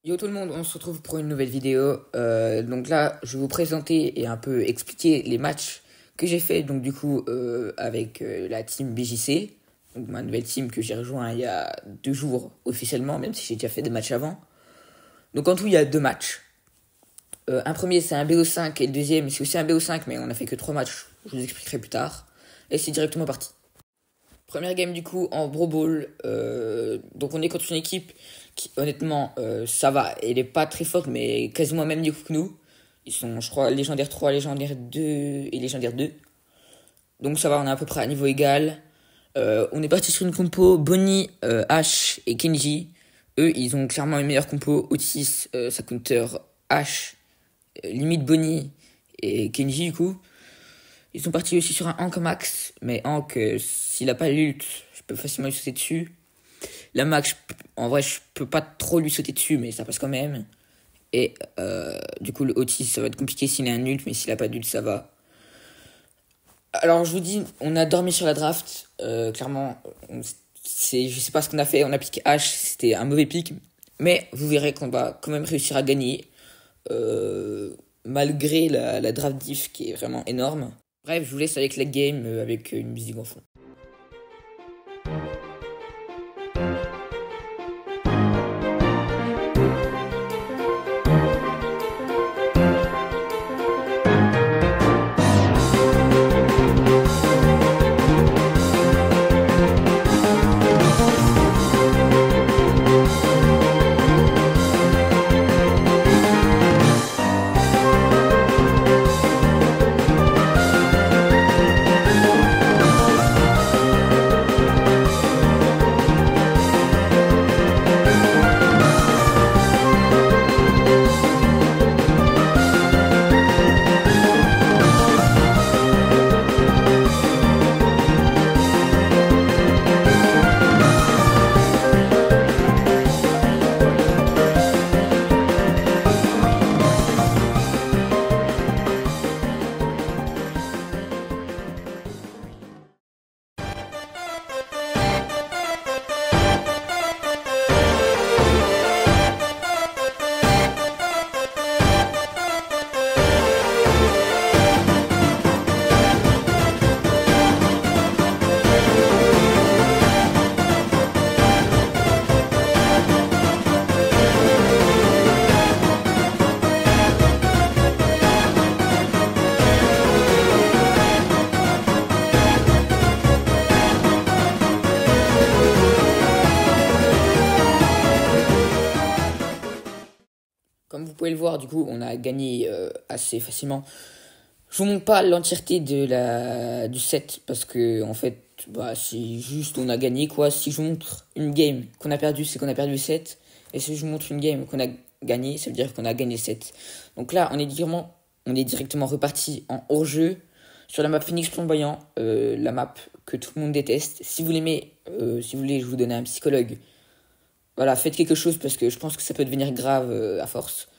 Yo tout le monde, on se retrouve pour une nouvelle vidéo. Donc là, je vais vous présenter et un peu expliquer les matchs que j'ai fait. Donc du coup, avec la team BJC, donc ma nouvelle team que j'ai rejoint il y a 2 jours officiellement, même si j'ai déjà fait des matchs avant. Donc en tout, il y a 2 matchs. Un premier, c'est un BO5 et le deuxième, c'est aussi un BO5, mais on a fait que 3 matchs. Je vous expliquerai plus tard. Et c'est directement parti. Première game du coup en Bro Ball. Donc on est contre une équipe qui honnêtement ça va. Elle est pas très forte mais quasiment au même niveau que nous. Ils sont je crois légendaire 3, légendaire 2 et légendaire 2. Donc ça va, on est à peu près à niveau égal. On est parti sur une compo Bonnie, Ash et Kenji. Eux ils ont clairement une meilleure compo. Otis, sa counter Ash, limite Bonnie et Kenji du coup. Ils sont partis aussi sur un Hank Max, mais Hank, s'il a pas l'ult, je peux facilement lui sauter dessus. La Max, en vrai, je peux pas trop lui sauter dessus, mais ça passe quand même. Et du coup, le Otis, ça va être compliqué s'il a un ult, mais s'il a pas d'ult, ça va. Alors, je vous dis, on a dormi sur la draft. Clairement, je sais pas ce qu'on a fait. On a piqué H, c'était un mauvais pick. Mais vous verrez qu'on va quand même réussir à gagner. Malgré la draft diff qui est vraiment énorme. Bref, je vous laisse avec la game avec une musique en fond. Comme vous pouvez le voir, du coup, on a gagné assez facilement. Je vous montre pas l'entièreté du set parce que en fait, bah, c'est juste on a gagné quoi. Si je vous montre une game qu'on a perdu, c'est qu'on a perdu le set. Et si je vous montre une game qu'on a gagné, ça veut dire qu'on a gagné le set. Donc là, on est directement reparti en hors-jeu sur la map Phoenix Flamboyant, la map que tout le monde déteste. Si vous l'aimez, si vous voulez, je vous donne un psychologue. Voilà, faites quelque chose parce que je pense que ça peut devenir grave à force.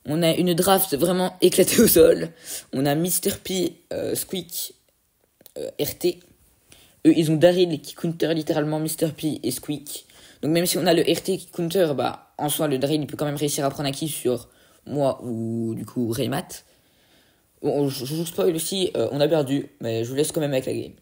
On a une draft vraiment éclatée au sol. On a Mr. P, Squeak, RT. Eux, ils ont Daryl qui counter littéralement Mr. P et Squeak. Donc même si on a le RT qui counter, bah, en soi, le Daryl, il peut quand même réussir à prendre un kill sur moi ou du coup Raymat. Bon, je vous spoil aussi, on a perdu, mais je vous laisse quand même avec la game.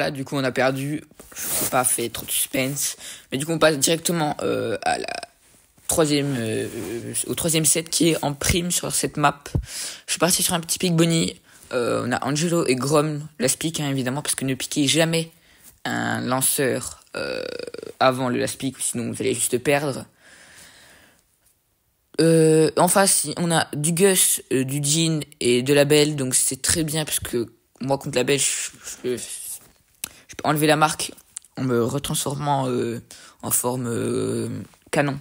voilà, du coup on a perdu. Je n'ai pas fait trop de suspense. Mais du coup on passe directement à la au troisième set qui est en prime sur cette map. Je suis parti sur un petit pick Bonnie. On a Angelo et Grom, last pick évidemment, parce que ne piquez jamais un lanceur avant le last pick, sinon vous allez juste perdre. En face, on a du Gus, du Jhin et de la Belle, donc c'est très bien parce que moi contre la Belle, je peux enlever la marque en me retransformant en forme canon.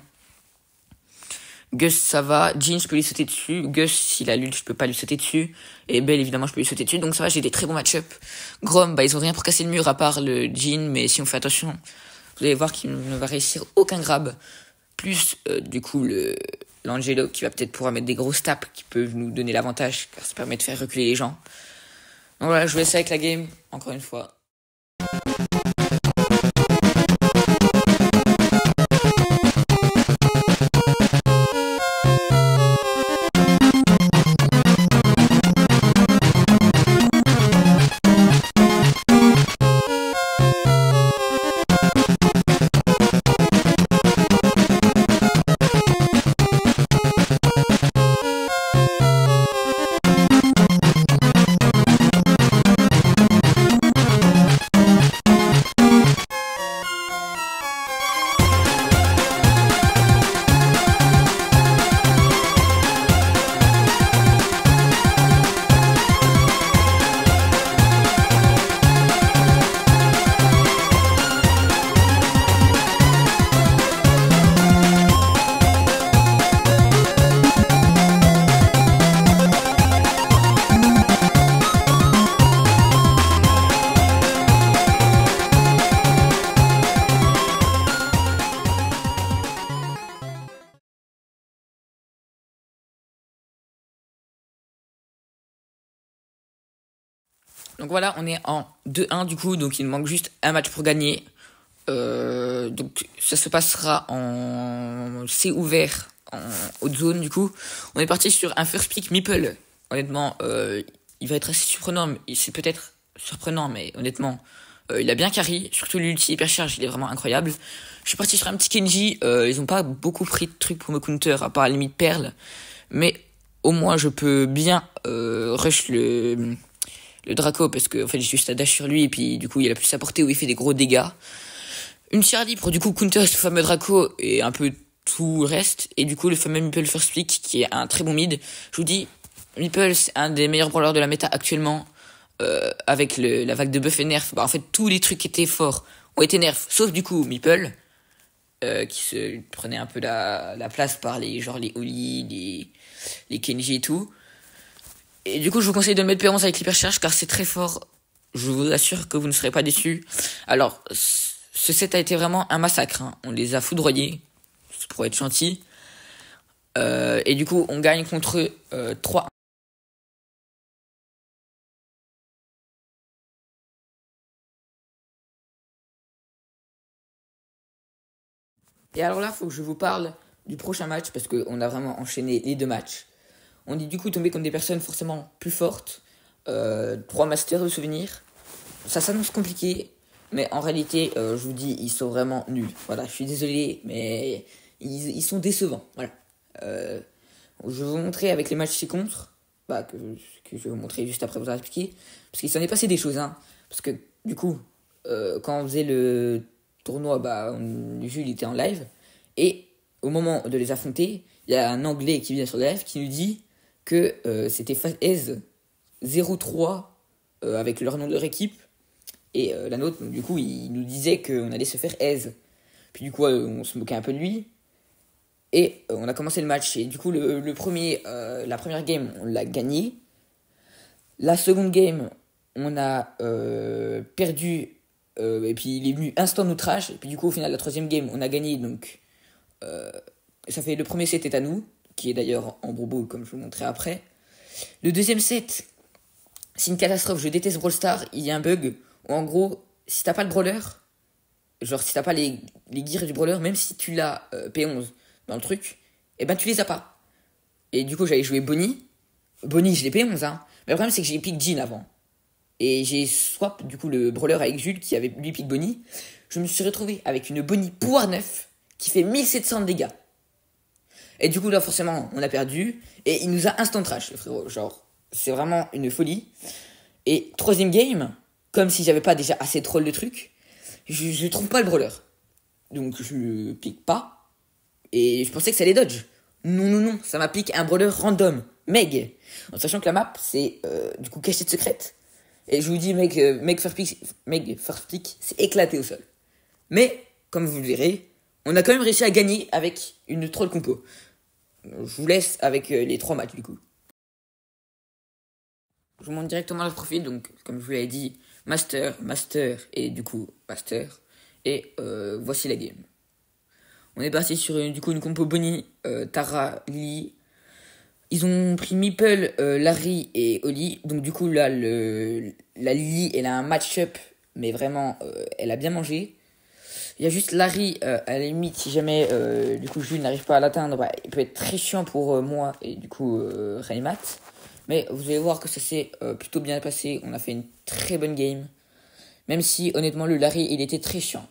Gus, ça va. Jhin, je peux lui sauter dessus. Gus, s'il a l'ult, je peux pas lui sauter dessus. Et Belle, évidemment, je peux lui sauter dessus. Donc ça va, j'ai des très bons match-up. Grom, ils ont rien pour casser le mur à part le Jhin, mais si on fait attention, vous allez voir qu'il ne va réussir aucun grab. Plus, du coup, l'Angelo qui va peut-être pouvoir mettre des grosses tapes qui peuvent nous donner l'avantage, car ça permet de faire reculer les gens. Donc voilà, je vous laisse avec la game, encore une fois. Donc voilà, on est en 2-1 du coup, donc il me manque juste un match pour gagner. Donc ça se passera en C ouvert, en haute zone du coup. On est parti sur un first pick Meeple. Honnêtement, il va être assez surprenant, c'est peut-être surprenant, mais honnêtement, il a bien carry, surtout l'ulti hyper charge, il est vraiment incroyable. Je suis parti sur un petit Kenji, ils ont pas beaucoup pris de trucs pour me counter, à part la limite perle, mais au moins je peux bien rush le Draco, parce que en fait j'ai juste à dash sur lui et puis du coup il a pu s'apporter où il fait des gros dégâts. Une Charlie pour du coup counter ce fameux Draco et un peu tout le reste, et du coup le fameux Meeple first pick qui est un très bon mid. Je vous dis, Meeple c'est un des meilleurs brawlers de la méta actuellement, avec la vague de buff et nerf. En fait tous les trucs qui étaient forts ont été nerfs, sauf du coup Meeple, qui se prenait un peu la place par les Oli, les Kenji et tout. Et du coup, je vous conseille de le mettre P11 avec l'hypercharge car c'est très fort. Je vous assure que vous ne serez pas déçus. Alors, ce set a été vraiment un massacre, hein. On les a foudroyés, pour être gentil. Et du coup, on gagne contre eux 3. Et alors là, il faut que je vous parle du prochain match parce qu'on a vraiment enchaîné les deux matchs. On est du coup tombé comme des personnes forcément plus fortes. 3 masters de souvenirs. Ça s'annonce compliqué, mais en réalité, je vous dis, ils sont vraiment nuls. Voilà, je suis désolé, mais ils sont décevants. Voilà. Je vais vous montrer avec les matchs ci-contre, que je vais vous montrer juste après vous avoir expliqué, parce qu'il s'en est passé des choses. Hein. Parce que du coup, quand on faisait le tournoi, Jules était en live, et au moment de les affronter, il y a un Anglais qui vient sur le live qui nous dit que c'était FaZe 03 avec leur nom de leur équipe et la nôtre. Donc, du coup, il nous disait qu'on allait se faire aise. Puis du coup, on se moquait un peu de lui. Et on a commencé le match. Et du coup, la première game, on l'a gagné. La seconde game, on a perdu. Et puis il est venu instant outrage. Et puis du coup, au final, la troisième game, on a gagné. Donc, ça fait le premier set est à nous, qui est d'ailleurs en bobo, comme je vous montrerai après. Le deuxième set, c'est une catastrophe. Je déteste Brawl Stars. Il y a un bug où, en gros, si t'as pas le brawler, genre si t'as pas les gears du brawler, même si tu l'as P11 dans le truc, et ben tu les as pas. Et du coup, j'avais joué Bonnie. Bonnie, je l'ai P11, hein. Mais le problème, c'est que j'ai pick Jhin avant. et j'ai swap du coup le brawler avec Jules qui avait lui pick Bonnie. Je me suis retrouvé avec une Bonnie pouvoir 9 qui fait 1700 de dégâts. Et du coup là forcément on a perdu et il nous a instant trash le frérot, genre c'est vraiment une folie. Et troisième game, comme si j'avais pas déjà assez troll de trucs, je trouve pas le brawler. Donc je le pique pas et je pensais que ça allait dodge. Non, ça m'applique un brawler random, Meg. En sachant que la map c'est du coup cachette secrète. Et je vous dis Meg first pick c'est éclaté au sol. Mais comme vous le verrez, on a quand même réussi à gagner avec une troll compo. Je vous laisse avec les 3 matchs du coup. Je vous montre directement le profil, donc comme je vous l'avais dit, Master et du coup Master. Et voici la game. On est parti sur du coup une compo Bonnie, Tara, Lily. Ils ont pris Meeple, Larry et Oli. Donc du coup là, la Lily, elle a un match-up, mais vraiment, elle a bien mangé. Il y a juste Larry, à la limite, si jamais du coup Jules n'arrive pas à l'atteindre, bah, il peut être très chiant pour moi et du coup Raymat. Mais vous allez voir que ça s'est plutôt bien passé. On a fait une très bonne game. Même si honnêtement le Larry il était très chiant.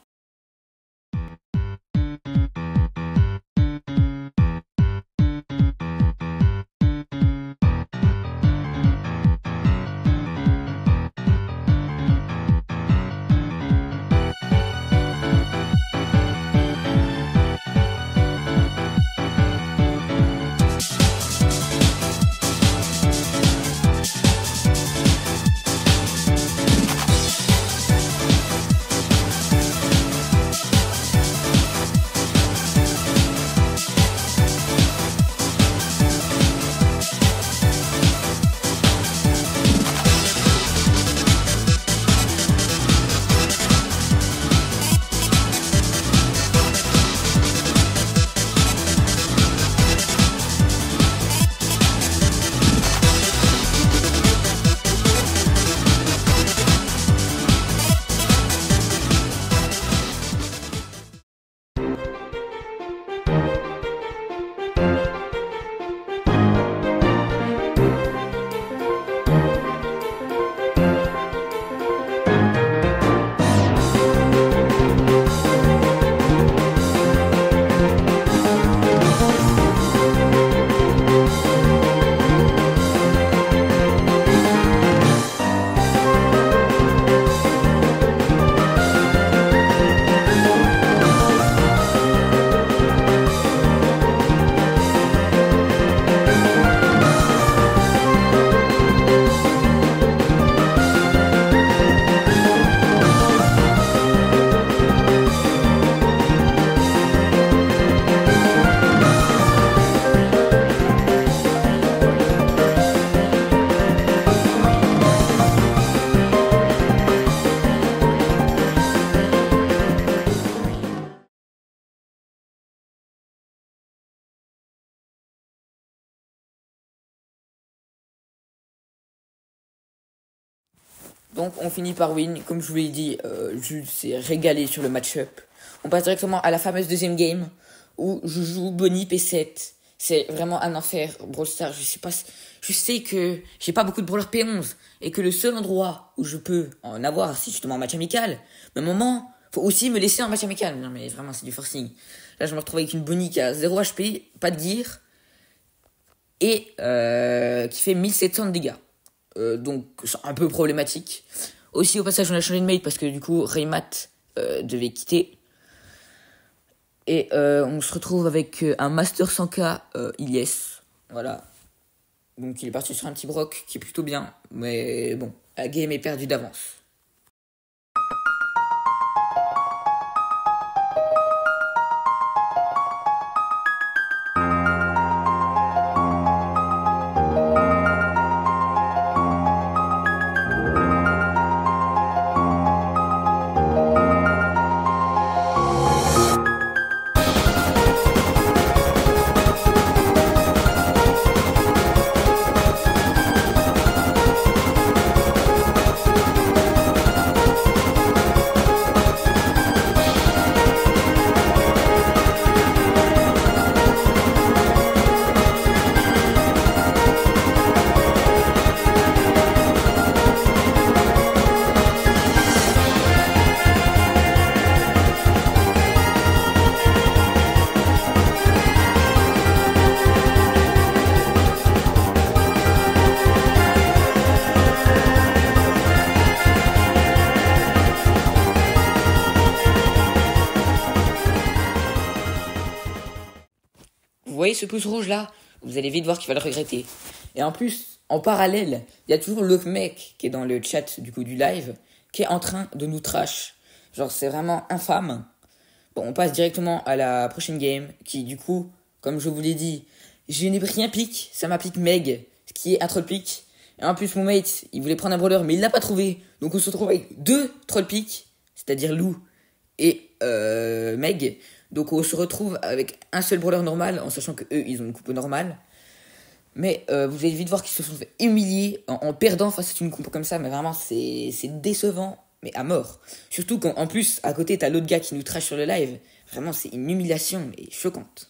Donc on finit par win. Comme je vous l'ai dit, Jules s'est régalé sur le match-up. On passe directement à la fameuse deuxième game où je joue Bonnie P7. C'est vraiment un enfer, Brawl Stars. Je sais que j'ai pas beaucoup de brawlers P11 et que le seul endroit où je peux en avoir, c'est justement un match amical. Mais à un moment, faut aussi me laisser un match amical. Non mais vraiment, c'est du forcing. Là, je me retrouve avec une Bonnie qui a 0 HP, pas de gear et qui fait 1700 de dégâts. Donc c'est un peu problématique. Aussi au passage on a changé de mate parce que du coup Raymat devait quitter. Et on se retrouve avec un Master 100k Ilyes. Voilà. Donc il est parti sur un petit Brock qui est plutôt bien. Mais bon, la game est perdue d'avance. vous voyez ce pouce rouge là? Vous allez vite voir qu'il va le regretter. Et en plus, en parallèle, il y a toujours l'autre mec qui est dans le chat du coup du live, qui est en train de nous trash. Genre c'est vraiment infâme. Bon, on passe directement à la prochaine game, qui du coup, comme je vous l'ai dit, je n'ai pris un pick, ça m'a pick Meg, ce qui est un troll pick. Et en plus mon mate, il voulait prendre un brawler, mais il l'a pas trouvé. Donc on se retrouve avec 2 troll picks, c'est-à-dire Lou et Meg. Donc on se retrouve avec un seul brawler normal, en sachant que eux ils ont une coupe normale. Mais vous allez vite voir qu'ils se sont fait humilier en perdant face à une compo comme ça. Mais vraiment c'est décevant, mais à mort. Surtout quand en plus à côté t'as l'autre gars qui nous trash sur le live. Vraiment c'est une humiliation et choquante.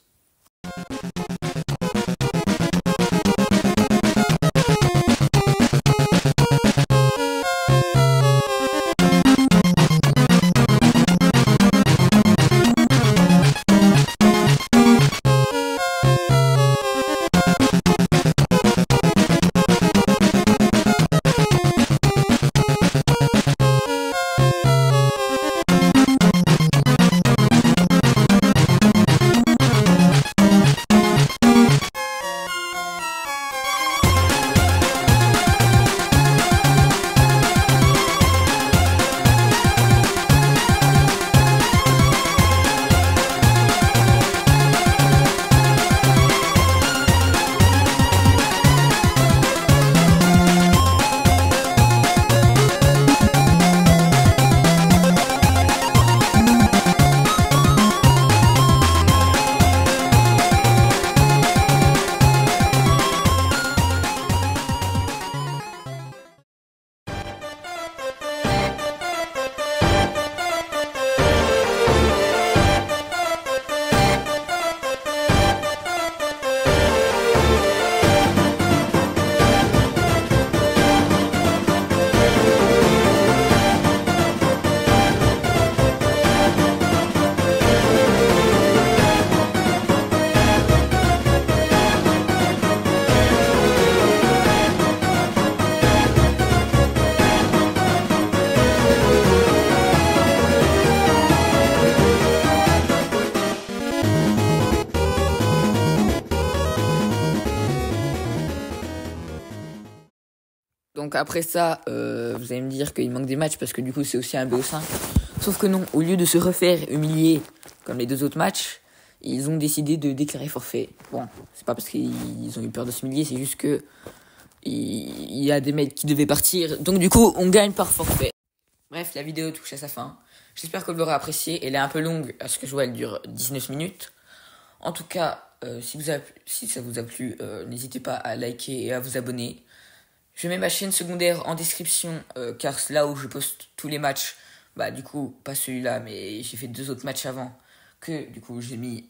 Donc après ça, vous allez me dire qu'il manque des matchs parce que du coup c'est aussi un BO5. Sauf que non, au lieu de se refaire humilier comme les 2 autres matchs, ils ont décidé de déclarer forfait. Bon, c'est pas parce qu'ils ont eu peur de s'humilier, c'est juste que il y a des mecs qui devaient partir. Donc du coup, on gagne par forfait. Bref, la vidéo touche à sa fin. J'espère que vous l'aurez appréciée. Elle est un peu longue, à ce que je vois, elle dure 19 minutes. En tout cas, si ça vous a plu, n'hésitez pas à liker et à vous abonner. Je mets ma chaîne secondaire en description, car c'est là où je poste tous les matchs. Bah du coup, pas celui-là, mais j'ai fait 2 autres matchs avant, que du coup j'ai mis...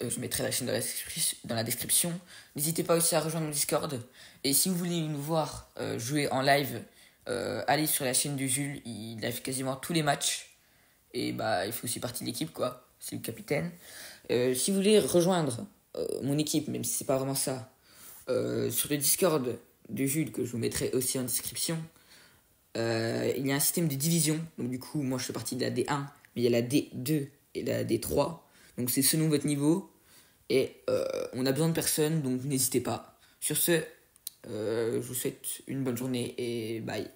je mettrai la chaîne dans la description. N'hésitez pas aussi à rejoindre mon Discord. Et si vous voulez nous voir jouer en live, allez sur la chaîne de Jules, il a fait quasiment tous les matchs. Et bah il fait aussi partie de l'équipe, quoi. C'est le capitaine. Si vous voulez rejoindre mon équipe, même si c'est pas vraiment ça, sur le Discord de Jules, que je vous mettrai aussi en description, il y a un système de division. Donc du coup, moi je fais partie de la D1, mais il y a la D2 et la D3. Donc c'est selon votre niveau. Et on a besoin de personnes, donc n'hésitez pas. Sur ce, je vous souhaite une bonne journée et bye.